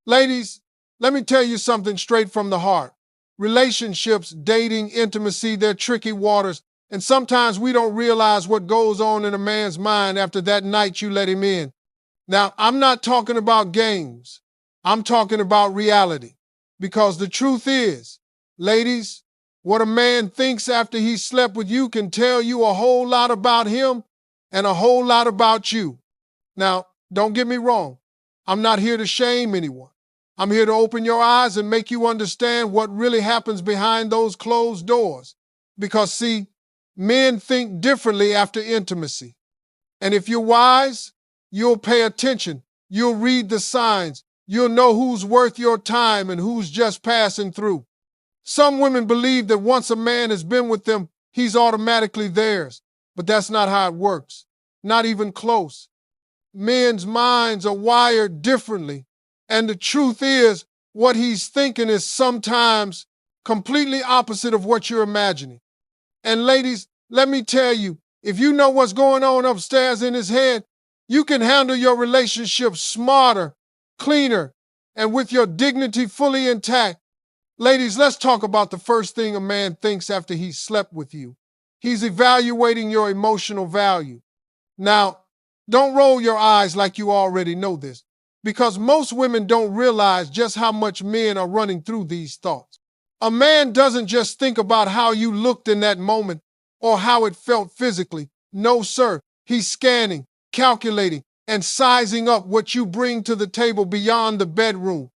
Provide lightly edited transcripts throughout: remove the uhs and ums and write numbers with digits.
Ladies, let me tell you something straight from the heart. Relationships, dating, intimacy, they're tricky waters, and sometimes we don't realize what goes on in a man's mind after that night you let him in. Now, I'm not talking about games. I'm talking about reality. Because the truth is, ladies, what a man thinks after he slept with you can tell you a whole lot about him and a whole lot about you. Now, don't get me wrong. I'm not here to shame anyone. I'm here to open your eyes and make you understand what really happens behind those closed doors. Because, see, men think differently after intimacy. And if you're wise, you'll pay attention. You'll read the signs. You'll know who's worth your time and who's just passing through. Some women believe that once a man has been with them, he's automatically theirs. But that's not how it works. Not even close. Men's minds are wired differently. And the truth is, what he's thinking is sometimes completely opposite of what you're imagining. And ladies, let me tell you, if you know what's going on upstairs in his head, you can handle your relationship smarter, cleaner, and with your dignity fully intact. Ladies, let's talk about the first thing a man thinks after he slept with you. He's evaluating your emotional value. Now, don't roll your eyes like you already know this, because most women don't realize just how much men are running through these thoughts. A man doesn't just think about how you looked in that moment or how it felt physically. No, sir. He's scanning, calculating, and sizing up what you bring to the table beyond the bedroom.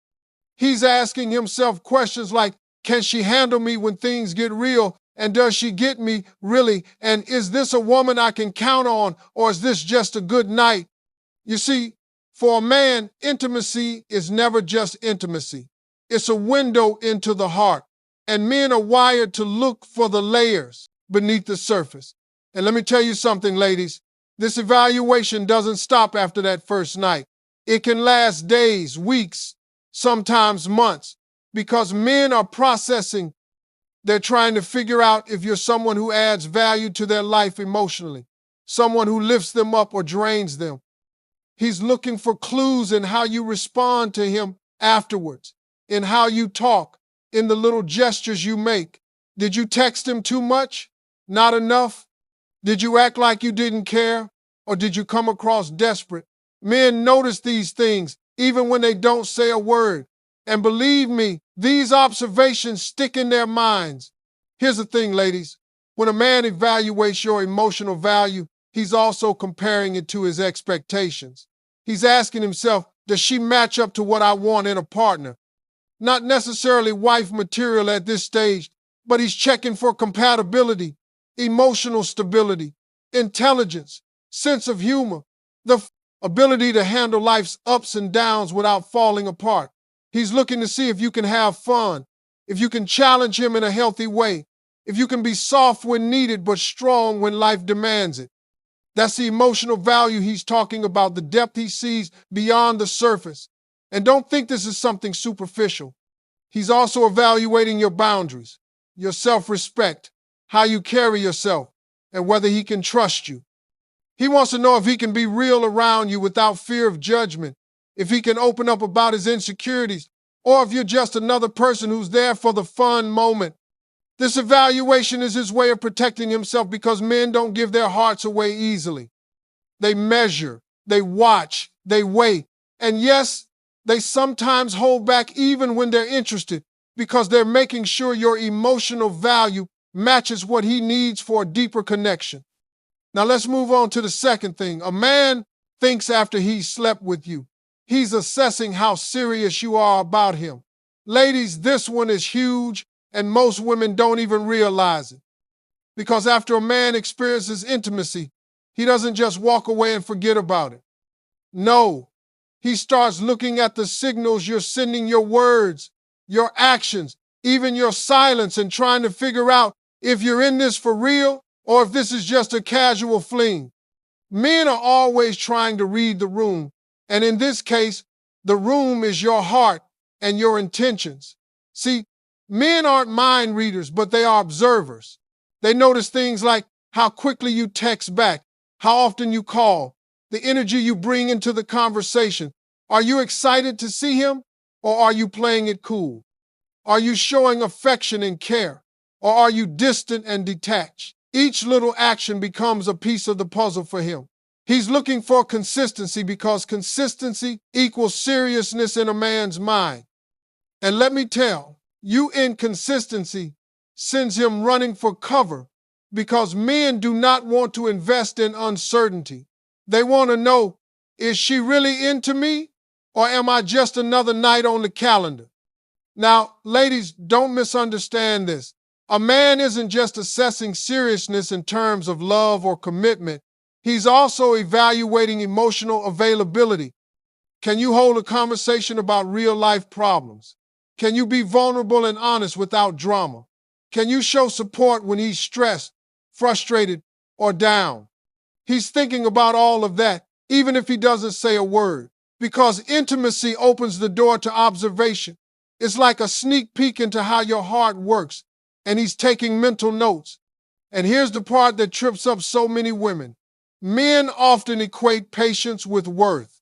He's asking himself questions like, can she handle me when things get real? And does she get me really? And is this a woman I can count on? Or is this just a good night? You see, for a man, intimacy is never just intimacy. It's a window into the heart. And men are wired to look for the layers beneath the surface. And let me tell you something, ladies. This evaluation doesn't stop after that first night. It can last days, weeks, sometimes months, because men are processing. They're trying to figure out if you're someone who adds value to their life emotionally, someone who lifts them up or drains them. He's looking for clues in how you respond to him afterwards, in how you talk, in the little gestures you make. Did you text him too much? Not enough? Did you act like you didn't care? Or did you come across desperate? Men notice these things even when they don't say a word. And believe me, these observations stick in their minds. Here's the thing, ladies. When a man evaluates your emotional value, he's also comparing it to his expectations. He's asking himself, does she match up to what I want in a partner? Not necessarily wife material at this stage, but he's checking for compatibility, emotional stability, intelligence, sense of humor, the ability to handle life's ups and downs without falling apart. He's looking to see if you can have fun, if you can challenge him in a healthy way, if you can be soft when needed but strong when life demands it. That's the emotional value he's talking about, the depth he sees beyond the surface. And don't think this is something superficial. He's also evaluating your boundaries, your self-respect, how you carry yourself, and whether he can trust you. He wants to know if he can be real around you without fear of judgment, if he can open up about his insecurities, or if you're just another person who's there for the fun moment. This evaluation is his way of protecting himself because men don't give their hearts away easily. They measure, they watch, they wait, and yes, they sometimes hold back even when they're interested because they're making sure your emotional value matches what he needs for a deeper connection. Now let's move on to the second thing. A man thinks after he slept with you. He's assessing how serious you are about him. Ladies, this one is huge, and most women don't even realize it. Because after a man experiences intimacy, he doesn't just walk away and forget about it. No, he starts looking at the signals you're sending, your words, your actions, even your silence, and trying to figure out if you're in this for real or if this is just a casual fling. Men are always trying to read the room, and in this case, the room is your heart and your intentions. See, men aren't mind readers, but they are observers. They notice things like how quickly you text back, how often you call, the energy you bring into the conversation. Are you excited to see him? or are you playing it cool? Are you showing affection and care, or are you distant and detached? Each little action becomes a piece of the puzzle for him. He's looking for consistency because consistency equals seriousness in a man's mind. And let me tell you, inconsistency sends him running for cover because men do not want to invest in uncertainty. They want to know, is she really into me, or am I just another night on the calendar? Now, ladies, don't misunderstand this. A man isn't just assessing seriousness in terms of love or commitment. He's also evaluating emotional availability. Can you hold a conversation about real life problems? Can you be vulnerable and honest without drama? Can you show support when he's stressed, frustrated, or down? He's thinking about all of that, even if he doesn't say a word, because intimacy opens the door to observation. It's like a sneak peek into how your heart works, and he's taking mental notes. And here's the part that trips up so many women. Men often equate patience with worth.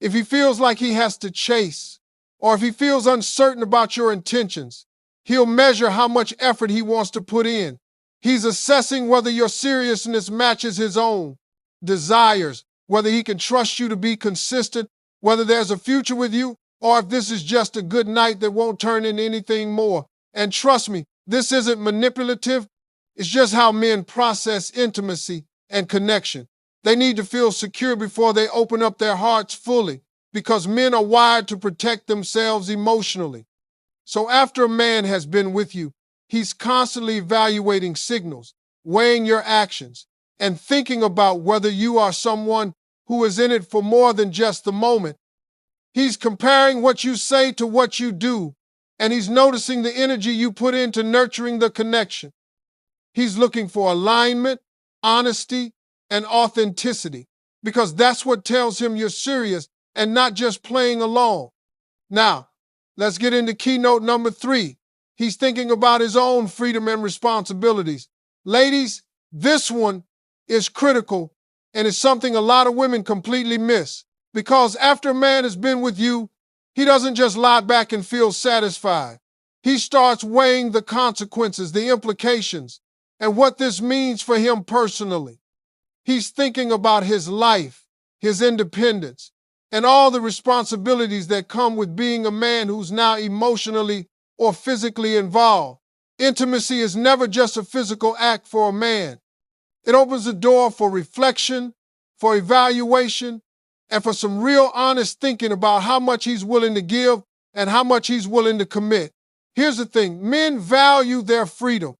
If he feels like he has to chase, or if he feels uncertain about your intentions, he'll measure how much effort he wants to put in. He's assessing whether your seriousness matches his own desires, whether he can trust you to be consistent, whether there's a future with you, or if this is just a good night that won't turn into anything more. And trust me, this isn't manipulative. It's just how men process intimacy and connection. They need to feel secure before they open up their hearts fully, because men are wired to protect themselves emotionally. So after a man has been with you, he's constantly evaluating signals, weighing your actions, and thinking about whether you are someone who is in it for more than just the moment. He's comparing what you say to what you do, and he's noticing the energy you put into nurturing the connection. He's looking for alignment, honesty, and authenticity, because that's what tells him you're serious and not just playing along. Now, let's get into keynote number 3. He's thinking about his own freedom and responsibilities. Ladies, this one is critical, and it's something a lot of women completely miss. Because after a man has been with you, he doesn't just lie back and feel satisfied. He starts weighing the consequences, the implications, and what this means for him personally. He's thinking about his life, his independence, and all the responsibilities that come with being a man who's now emotionally or physically involved. Intimacy is never just a physical act for a man. It opens the door for reflection, for evaluation, and for some real honest thinking about how much he's willing to give and how much he's willing to commit. Here's the thing, men value their freedom.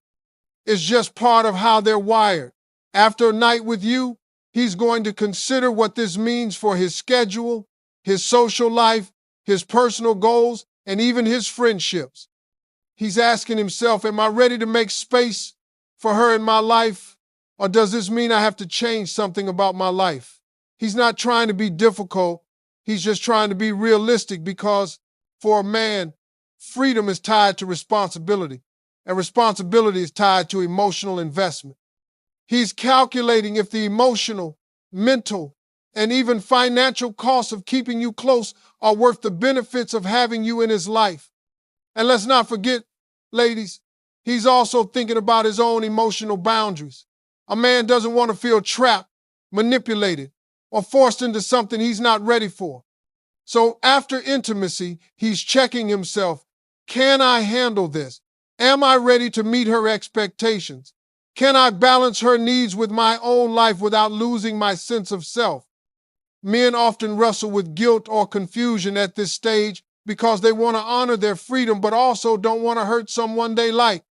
It's just part of how they're wired. After a night with you, he's going to consider what this means for his schedule, his social life, his personal goals, and even his friendships. He's asking himself, am I ready to make space for her in my life? Or does this mean I have to change something about my life? He's not trying to be difficult. He's just trying to be realistic, because for a man, freedom is tied to responsibility, and responsibility is tied to emotional investment. He's calculating if the emotional, mental, and even financial costs of keeping you close are worth the benefits of having you in his life. And let's not forget, ladies, he's also thinking about his own emotional boundaries. A man doesn't want to feel trapped, manipulated, or forced into something he's not ready for. So after intimacy, he's checking himself. Can I handle this? Am I ready to meet her expectations? Can I balance her needs with my own life without losing my sense of self? Men often wrestle with guilt or confusion at this stage because they want to honor their freedom but also don't want to hurt someone they like.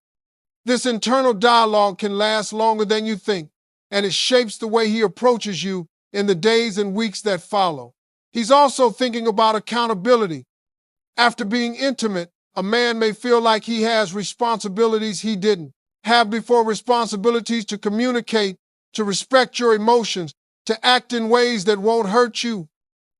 This internal dialogue can last longer than you think, and it shapes the way he approaches you in the days and weeks that follow. He's also thinking about accountability. After being intimate, a man may feel like he has responsibilities he didn't have before, responsibilities to communicate, to respect your emotions, to act in ways that won't hurt you.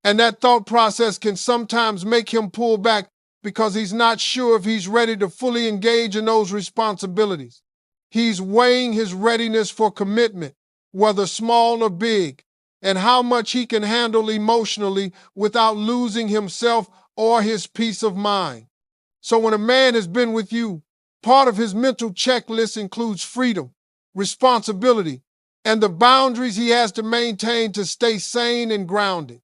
And that thought process can sometimes make him pull back because he's not sure if he's ready to fully engage in those responsibilities. He's weighing his readiness for commitment, whether small or big, and how much he can handle emotionally without losing himself or his peace of mind. So when a man has been with you, part of his mental checklist includes freedom, responsibility, and the boundaries he has to maintain to stay sane and grounded.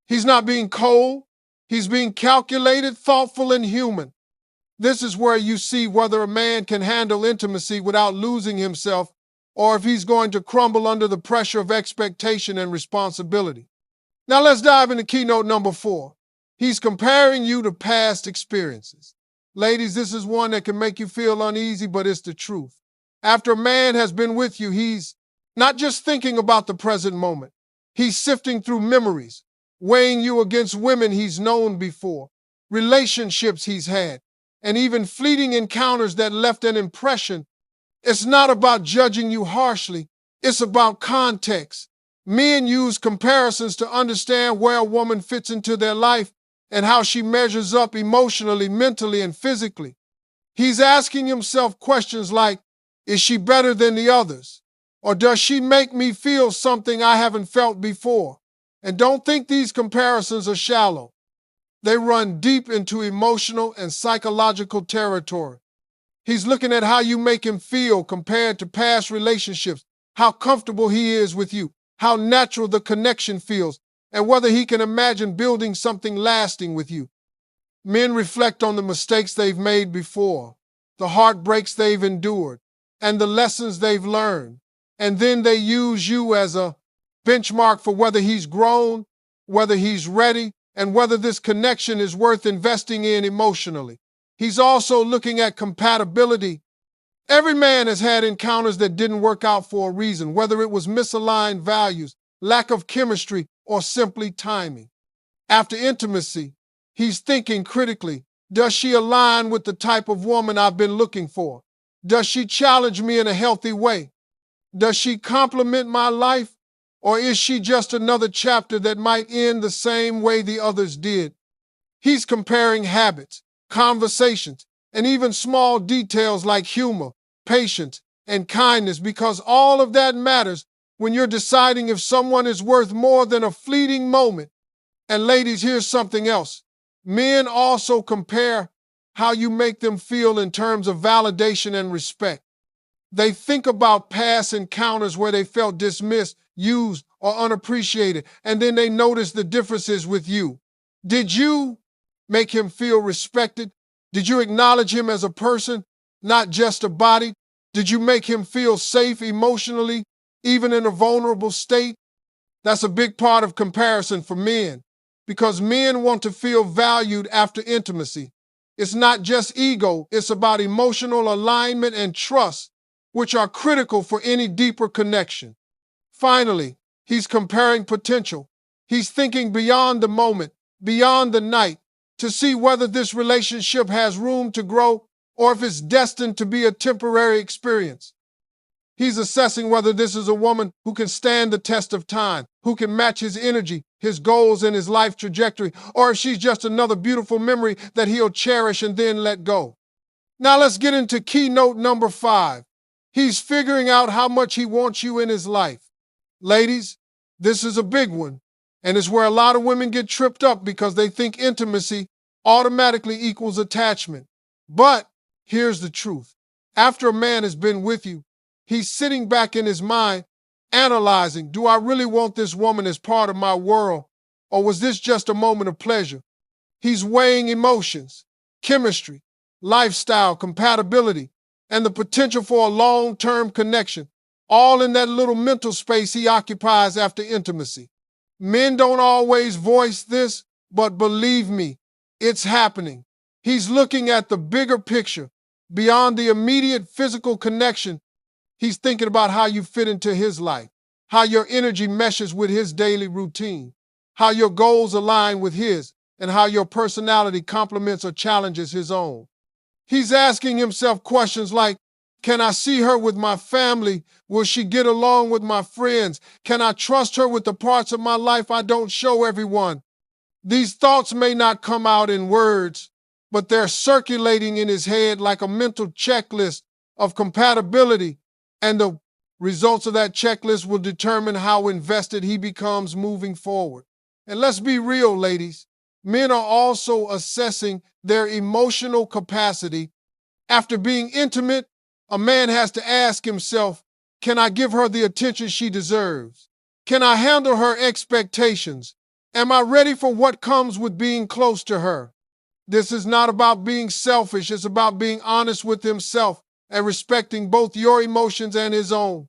He's not being cold, he's being calculated, thoughtful, and human. This is where you see whether a man can handle intimacy without losing himself or if he's going to crumble under the pressure of expectation and responsibility. Now let's dive into keynote number 4. He's comparing you to past experiences. Ladies, this is one that can make you feel uneasy, but it's the truth. After a man has been with you, he's not just thinking about the present moment. He's sifting through memories, weighing you against women he's known before, relationships he's had, and even fleeting encounters that left an impression. It's not about judging you harshly. It's about context. Men use comparisons to understand where a woman fits into their life and how she measures up emotionally, mentally, and physically. He's asking himself questions like, is she better than the others? Or does she make me feel something I haven't felt before? And don't think these comparisons are shallow. They run deep into emotional and psychological territory. He's looking at how you make him feel compared to past relationships, how comfortable he is with you, how natural the connection feels, and whether he can imagine building something lasting with you. Men reflect on the mistakes they've made before, the heartbreaks they've endured, and the lessons they've learned. And then they use you as a benchmark for whether he's grown, whether he's ready, and whether this connection is worth investing in emotionally. He's also looking at compatibility. Every man has had encounters that didn't work out for a reason, whether it was misaligned values, lack of chemistry, or simply timing. After intimacy, he's thinking critically, does she align with the type of woman I've been looking for? Does she challenge me in a healthy way? Does she complement my life? Or is she just another chapter that might end the same way the others did? He's comparing habits, conversations, and even small details like humor, patience, and kindness, because all of that matters when you're deciding if someone is worth more than a fleeting moment. And ladies, here's something else. Men also compare how you make them feel in terms of validation and respect. They think about past encounters where they felt dismissed, used, or unappreciated, and then they notice the differences with you. Did you make him feel respected? Did you acknowledge him as a person, not just a body? Did you make him feel safe emotionally, even in a vulnerable state? That's a big part of comparison for men, because men want to feel valued after intimacy. It's not just ego, it's about emotional alignment and trust, which are critical for any deeper connection. Finally, he's comparing potential. He's thinking beyond the moment, beyond the night, to see whether this relationship has room to grow or if it's destined to be a temporary experience. He's assessing whether this is a woman who can stand the test of time, who can match his energy, his goals, and his life trajectory, or if she's just another beautiful memory that he'll cherish and then let go. Now let's get into keynote number 5. He's figuring out how much he wants you in his life. Ladies, this is a big one, and it's where a lot of women get tripped up because they think intimacy automatically equals attachment. But here's the truth. After a man has been with you, he's sitting back in his mind, analyzing, do I really want this woman as part of my world, or was this just a moment of pleasure? He's weighing emotions, chemistry, lifestyle, compatibility, and the potential for a long-term connection, all in that little mental space he occupies after intimacy. Men don't always voice this, but believe me, it's happening. He's looking at the bigger picture, beyond the immediate physical connection. He's thinking about how you fit into his life, how your energy meshes with his daily routine, how your goals align with his, and how your personality complements or challenges his own. He's asking himself questions like, can I see her with my family? Will she get along with my friends? Can I trust her with the parts of my life I don't show everyone? These thoughts may not come out in words, but they're circulating in his head like a mental checklist of compatibility, and the results of that checklist will determine how invested he becomes moving forward. And let's be real, ladies. Men are also assessing their emotional capacity. After being intimate, a man has to ask himself, can I give her the attention she deserves? Can I handle her expectations? Am I ready for what comes with being close to her? This is not about being selfish. It's about being honest with himself and respecting both your emotions and his own.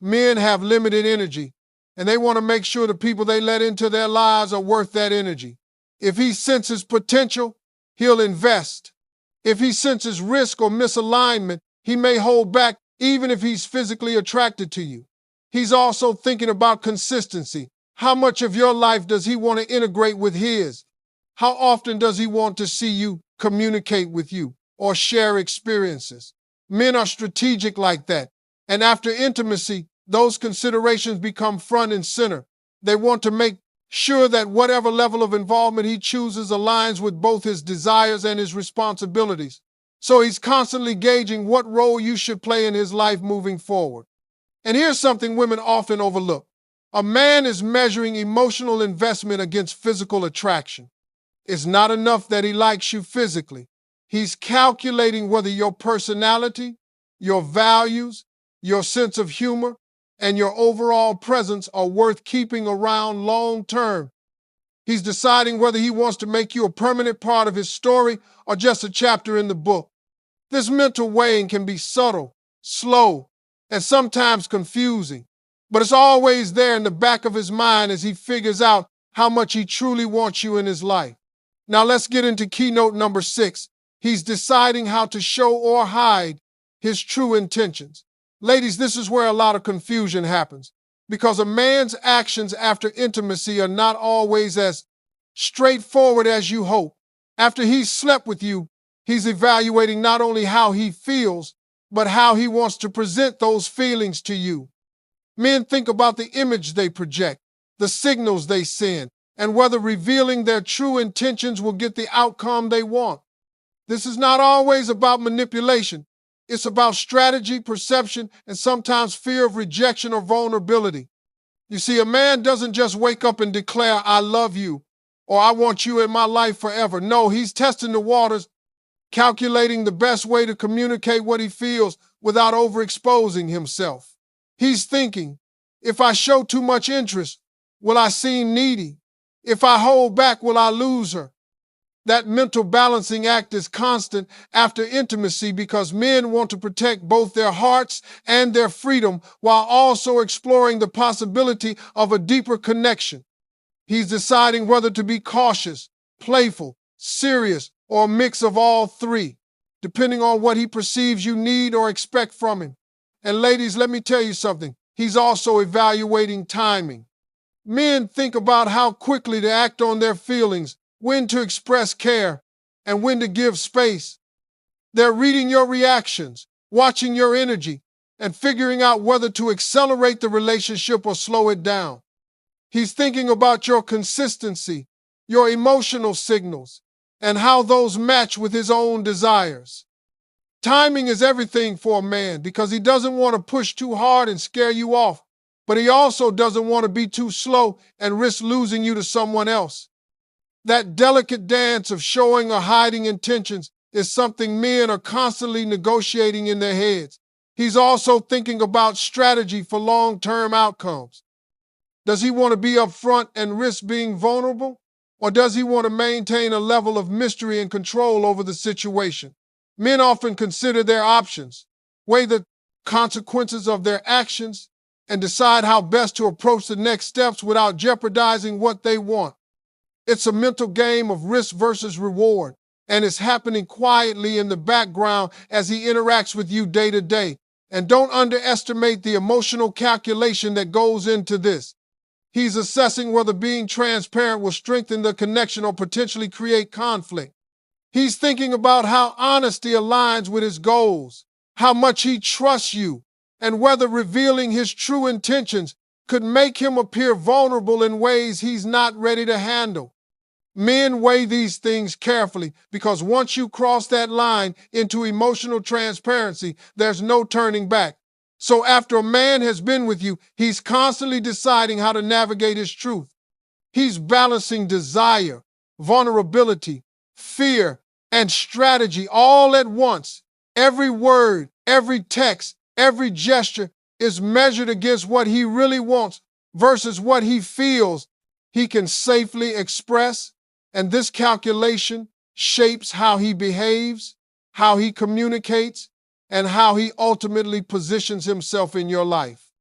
Men have limited energy, and they want to make sure the people they let into their lives are worth that energy. If he senses potential, he'll invest. If he senses risk or misalignment, he may hold back even if he's physically attracted to you. He's also thinking about consistency. How much of your life does he want to integrate with his? How often does he want to see you, communicate with you, or share experiences? Men are strategic like that. And after intimacy, those considerations become front and center. They want to make sure that whatever level of involvement he chooses aligns with both his desires and his responsibilities. So he's constantly gauging what role you should play in his life moving forward. And here's something women often overlook. A man is measuring emotional investment against physical attraction. It's not enough that he likes you physically. He's calculating whether your personality, your values, your sense of humor, and your overall presence are worth keeping around long term. He's deciding whether he wants to make you a permanent part of his story or just a chapter in the book. This mental weighing can be subtle, slow, and sometimes confusing, but it's always there in the back of his mind as he figures out how much he truly wants you in his life. Now let's get into keynote number 6. He's deciding how to show or hide his true intentions. Ladies, this is where a lot of confusion happens because a man's actions after intimacy are not always as straightforward as you hope. After he's slept with you, he's evaluating not only how he feels, but how he wants to present those feelings to you. Men think about the image they project, the signals they send, and whether revealing their true intentions will get the outcome they want. This is not always about manipulation. It's about strategy, perception, and sometimes fear of rejection or vulnerability. You see, a man doesn't just wake up and declare, I love you, or I want you in my life forever. No, he's testing the waters, calculating the best way to communicate what he feels without overexposing himself. He's thinking, if I show too much interest, will I seem needy? If I hold back, will I lose her? That mental balancing act is constant after intimacy because men want to protect both their hearts and their freedom while also exploring the possibility of a deeper connection. He's deciding whether to be cautious, playful, serious, or a mix of all three, depending on what he perceives you need or expect from him. And ladies, let me tell you something. He's also evaluating timing. Men think about how quickly to act on their feelings, when to express care, and when to give space. They're reading your reactions, watching your energy, and figuring out whether to accelerate the relationship or slow it down. He's thinking about your consistency, your emotional signals, and how those match with his own desires. Timing is everything for a man because he doesn't want to push too hard and scare you off, but he also doesn't want to be too slow and risk losing you to someone else. That delicate dance of showing or hiding intentions is something men are constantly negotiating in their heads. He's also thinking about strategy for long-term outcomes. Does he want to be upfront and risk being vulnerable? Or does he want to maintain a level of mystery and control over the situation? Men often consider their options, weigh the consequences of their actions, and decide how best to approach the next steps without jeopardizing what they want. It's a mental game of risk versus reward, and it's happening quietly in the background as he interacts with you day to day. And don't underestimate the emotional calculation that goes into this. He's assessing whether being transparent will strengthen the connection or potentially create conflict. He's thinking about how honesty aligns with his goals, how much he trusts you, and whether revealing his true intentions could make him appear vulnerable in ways he's not ready to handle. Men weigh these things carefully because once you cross that line into emotional transparency, there's no turning back. So after a man has been with you, he's constantly deciding how to navigate his truth. He's balancing desire, vulnerability, fear, and strategy all at once. Every word, every text, every gesture is measured against what he really wants versus what he feels he can safely express. And this calculation shapes how he behaves, how he communicates, and how he ultimately positions himself in your life.